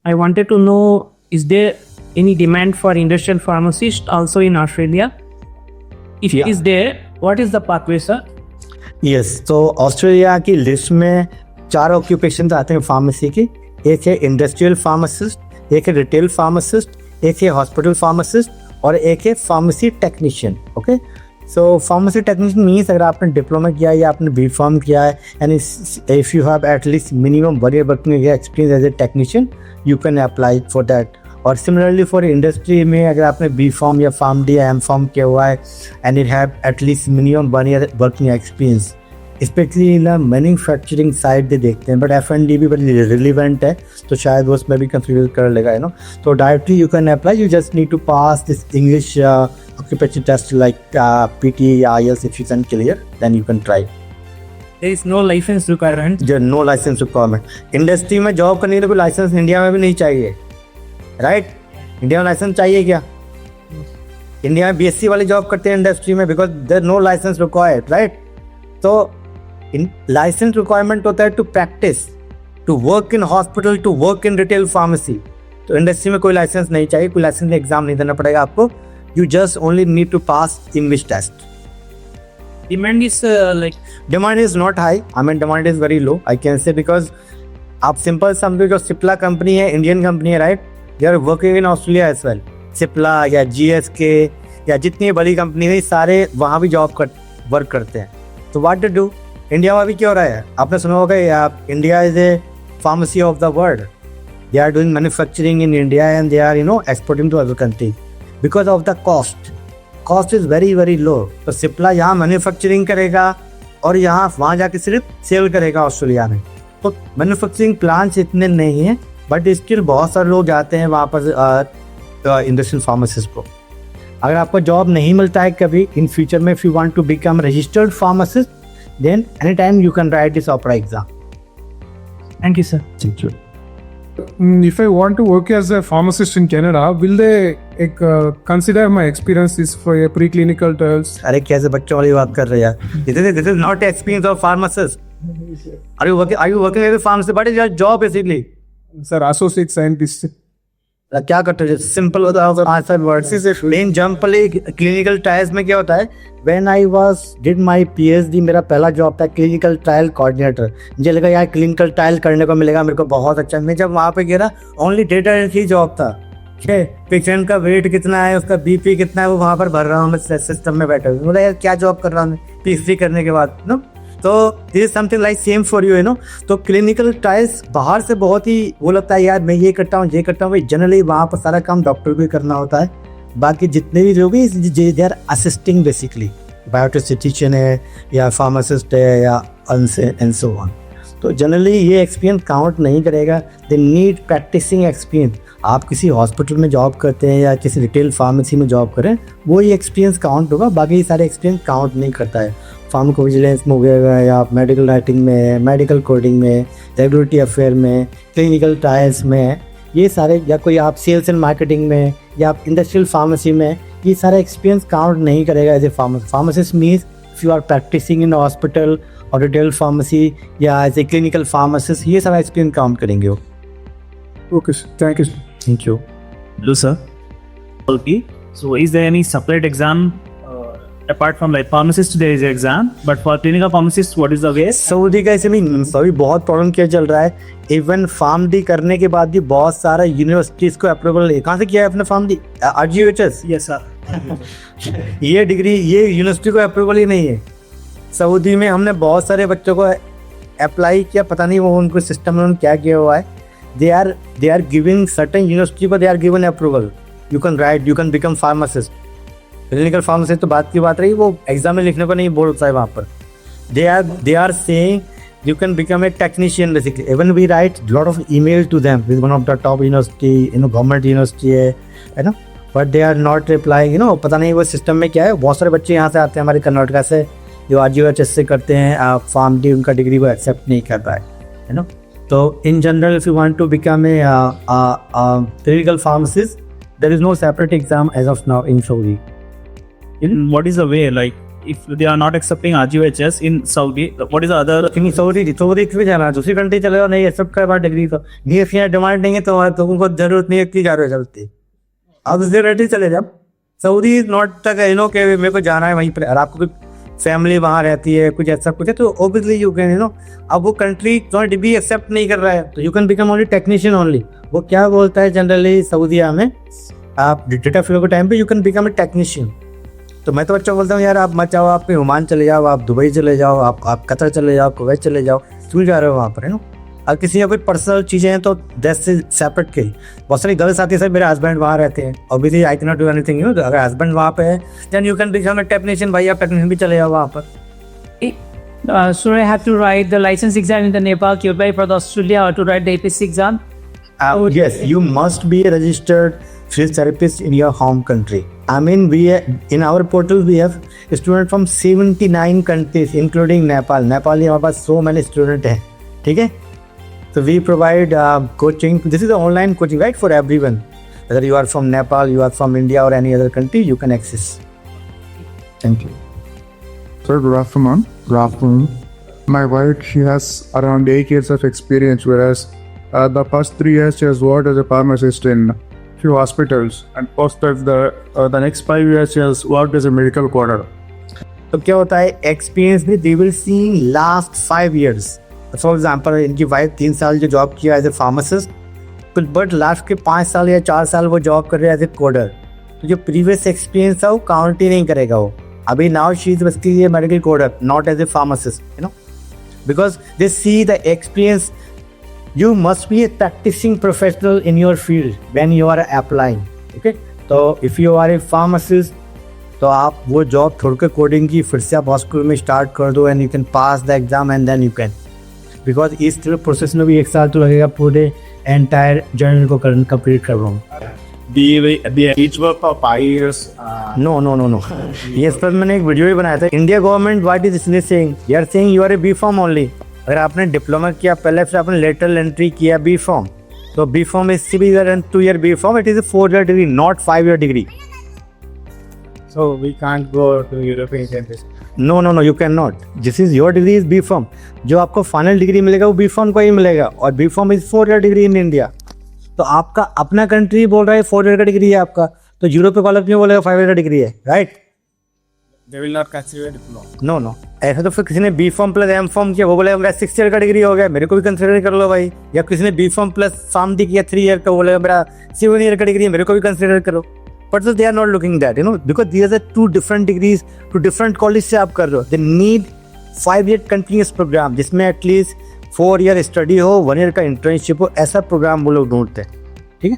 I wanted to know, is there any demand for industrial pharmacist also in Australia? If it is there, what is the pathway, sir? Yes, तो Australia की list में 4 occupation आते हैं pharmacy की। एक है industrial pharmacist, एक है रिटेल फार्मासिस्ट, एक है हॉस्पिटल फार्मासिस्ट और एक है फार्मेसी टेक्नीशियन। ओके, सो फार्मेसी टेक्नीशियन मीन्स अगर आपने डिप्लोमा किया है या आपने बी फार्म किया है and if you have at least minimum 1 year working experience as a technician, you can apply for that. और सिमिलरली फॉर इंडस्ट्री में अगर आपने बी फार्म या फार्म डी या एम फार्म किया हुआ है and it have at least minimum 1 year working experience, specially in manufacturing side they देखते हैं, बट F&D भी बड़ी रिलीवेंट है तो शायद वो उसमें भी कंसिडर कर लेगा, यू नो। तो directly you can apply, you just need to pass this English occupation test like PT, IELTS, if you can clear, then you can try. There is no license requirement. No licence requirement. Industry में job करने के लिए कोई licence India में भी नहीं चाहिए, right? India में लाइसेंस चाहिए क्या? इंडिया में BSc वाले जॉब करते हैं इंडस्ट्री में because there no licence required, right? तो लाइसेंस रिक्वायरमेंट होता है to practise, to work in hospital, to work in retail pharmacy. तो इंडस्ट्री में कोई लाइसेंस नहीं चाहिए, कोई लाइसेंस एग्जाम नहीं देना पड़ेगा आपको। You just only need to pass English test. Demand is Demand is not high. I mean, demand is very low. I can say because आप सिंपल समझो, जो सिप्ला कंपनी है, इंडियन कंपनी है, right? They are working in Australia as well. Cipla या GSK या जितनी बड़ी company है सारे वहाँ भी वर्क करते हैं। तो व्हाट टू डू? इंडिया में भी क्या हो रहा है? आपने सुना होगा India is a pharmacy of the world. They are doing manufacturing in India and they are exporting to other country because of the cost is very very low. तो सिप्ला यहाँ मैन्युफैक्चरिंग करेगा और यहाँ वहाँ जाके सिर्फ सेल करेगा ऑस्ट्रेलिया में। तो मैन्युफैक्चरिंग प्लांट्स इतने नहीं हैं, बट स्टिल बहुत सारे लोग जाते हैं वहाँ पर इंडस्ट्रियल फार्मासिस्ट को। अगर आपको जॉब नहीं मिलता है कभी इन फ्यूचर में, if you want to become registered pharmacist, then any time you can write this OPRA exam. Thank you, sir. Thank you. If I want to work as a pharmacist in Canada, will they consider my experiences for a preclinical trials? अरे कैसे बच्चों वाली बात कर रहे हैं यार? This is not experience of pharmacist. Are you working as a pharmacist? What is your job basically? Sir, associate scientist. क्या करते हैं? सिंपल होता है answer words. Main jump clinical trials में क्या होता है? When I did my PhD, मेरा पहला जॉब था क्लिनिकल ट्रायल कोऑर्डिनेटर। मुझे लगा यार क्लिनिकल ट्रायल करने को मिलेगा मेरे को, बहुत अच्छा। मैं जब वहाँ पे गिरा, ओनली डेटा एंट्री जॉब था। पेशेंट का वेट कितना है, उसका BP कितना है, वो वहाँ पर भर रहा हूँ मैं सिस्टम में बैठा हूँ। बोला यार क्या जॉब कर रहा हूँ मैं PhD करने के बाद, नो। तो this is something like same for you, no. तो क्लिनिकल ट्रायल्स बाहर से बहुत ही वो लगता है यार मैं ये करता हूँ, जनरली वहाँ पर सारा काम डॉक्टर को ही करना होता है। बाकी जितने भी लोग they are assisting basically, biostatistician है या फार्मासिस्ट है या एंड सो ऑन। तो जनरली ये एक्सपीरियंस काउंट नहीं करेगा। They need practising experience. आप किसी हॉस्पिटल में जॉब करते हैं या किसी रिटेल फार्मेसी में जॉब करें, वो ही एक्सपीरियंस काउंट होगा, बाकी सारे एक्सपीरियंस काउंट नहीं करता है। फार्माकोविजिलेंस में हो गया या मेडिकल राइटिंग में, मेडिकल कोडिंग में, रेगुलेटरी अफेयर में, क्लिनिकल ट्रायल्स में, ये सारे, या कोई आप सेल्स एंड मार्केटिंग में या आप इंडस्ट्रियल फार्मेसी में, ये सारा एक्सपीरियंस काउंट नहीं करेगा as a pharmacist. Means if you are practising in hospital और रिटेल फार्मेसी या एज ए क्लिनिकल फार्मासिस्ट, ये सारा एक्सपीरियंस काउंट करेंगे वो। Okay, sir. Thank you. Sir. Thank you. Hello, sir. Okay. So, is there any separate exam apart from like pharmacist? There is an exam, but for clinical pharmacist, what is the way? Saudi का ऐसे नहीं, सभी बहुत problem क्या चल रहा है। Even pharm D करने के बाद भी बहुत सारा यूनिवर्सिटीज को अप्रूवल है। कहाँ से किया है आपने pharm D? RGUHS? Yes, sir. ये डिग्री ये यूनिवर्सिटी को अप्रूवल ही नहीं है। सऊदी में हमने बहुत सारे बच्चों को अप्लाई किया, पता नहीं वो उनको सिस्टम में उन्होंने क्या किया हुआ है। They are giving certain university पर they are given approval. You can write, you can become pharmacist. Clinical pharmacist तो बात की बात रही, वो एग्जाम में लिखने को नहीं बोलता है वहाँ पर। They are saying you can become a technician basically. Even we write lot of email to them with one of the top university, government university है ना, but they are not replying, पता नहीं वो सिस्टम में क्या है। बहुत सारे बच्चे यहाँ से आते हैं हमारे कर्नाटका से, जो RGUHS से करते हैं, फार्म डी उनका डिग्री वो एक्सेप्ट नहीं कर रहा है ना। So in general, if you want to become a clinical pharmacist, there is no separate exam as of now in Saudi. What is the way? Like if they are not accepting RGHS in Saudi, what is the other? नहीं Saudi क्यों जाना है, दूसरी country चले जाओ, नहीं accept कर पा डिग्री तो नहीं, इसकी डिमांड नहीं है तो तुमको जरूरत नहीं है कि जा रहे हो चलती, आप दूसरी कंट्री चले जाओ। सऊदी इज नॉट तक यू नो कि मेरे को जाना है वहीं पर, और आपको फैमिली वहाँ रहती है, कुछ ऐसा कुछ है तो obviously you can you know, अब वो कंट्री तुम्हारी डिग्री एक्सेप्ट नहीं कर रहा है तो you can become only technician only. वो क्या बोलता है जनरली सऊदीया में, आप डेटा फ्लो के टाइम पे you can become a technician. तो मैं तो बच्चों को बोलता हूँ यार आप मत जाओ, आप ओमान चले जाओ, आप दुबई चले जाओ, आप कतर चले जाओ, कुवैत चले जाओ, क्यों जा रहे हो वहाँ पर है ना। और किसी का कोई पर्सनल चीज़ें हैं तो दैट से सेपरेट के, बहुत सारी गर्ल्स आती है सर मेरे हस्बैंड वहाँ रहते हैं, obviously I can not do anything you, अगर हस्बैंड वहाँ पे है then you can become a technician, भाई आप टेक्नीशियन भी चले जाओ वहाँ पर। So I have to write the license exam in the Nepal, to apply for the Australia, or to write the APC exam? Yes, you must be a registered physiotherapist in your home country. I mean, in our portal we have students from 79 countries, including Nepal. Nepal में हमारे पास so many students हैं, ठीक है। So we provide coaching. This is the online coaching, right, for everyone. Whether you are from Nepal, you are from India, or any other country, you can access. Thank you. Sir, good afternoon. Good afternoon. My wife, she has around 8 years of experience, whereas the first 3 years she has worked as a pharmacist in few hospitals, and post that the next 5 years she has worked as a medical coordinator. तो क्या होता है experience में they will see last 5 years. For example इनकी wife 3 साल जो job किया as a pharmacist, but last के 5 साल या 4 साल वो जॉब कर रहे हैं एज ए कोडर, तो जो प्रीवियस एक्सपीरियंस था वो काउंट ही नहीं करेगा वो। अभी now she is basically a medical coder, not as a pharmacist, you know, because they see the experience. You must be a practicing professional in your field when you are applying. Okay? तो if you are a pharmacist, तो आप वो job छोड़ कर coding की फिर से आप हॉस्पिटल में स्टार्ट कर दो and you can pass the exam and then you can, because इस प्रोसेस में भी 1 साल तो लगेगा पूरे एंटायर जर्नल को कंप्लीट कर रहा हूँ। Each work for 5 years. No ये इस पर मैंने एक वीडियो भी बनाया था। India government what is saying, they are saying you are a B pharm only. अगर आपने डिप्लोमा किया पहले फिर आपने लेटरल एंट्री किया बी फॉर्म, तो B pharm is 2 year B pharm, it is a 4 year degree, not 5 year degree. So we can't go to European countries. No you can not, this is your degree is B pharm. जो आपको final decree मिलेगा वो B form को ही मिलेगा, और B pharm is 4 year degree in India. तो आपका अपना कंट्री बोल रहा है 4 year का डिग्री है आपका, तो यूरोप वाला क्यों बोलेगा 5 year का डिग्री है, right? They will not consider diploma. No ऐसा तो फिर किसी ने B pharm plus M pharm किया वो बोलेगा मेरा 6 year का डिग्री हो गया, मेरे को भी कंसिडर कर लो भाई। या किसी ने B pharm plus pharm D किया 3 year का, बोलेगा मेरा 7 year का डिग्री है, मेरे को भी कंसिडर करो। But they are not looking that, you know, because these are 2 different degrees, 2 different college से आप कर रहे हो। They need 5 year continuous programme जिसमें एटलीस्ट 4 year स्टडी हो, 1 year का इंटर्नशिप हो, ऐसा प्रोग्राम वो लोग ढूंढते हैं, ठीक है।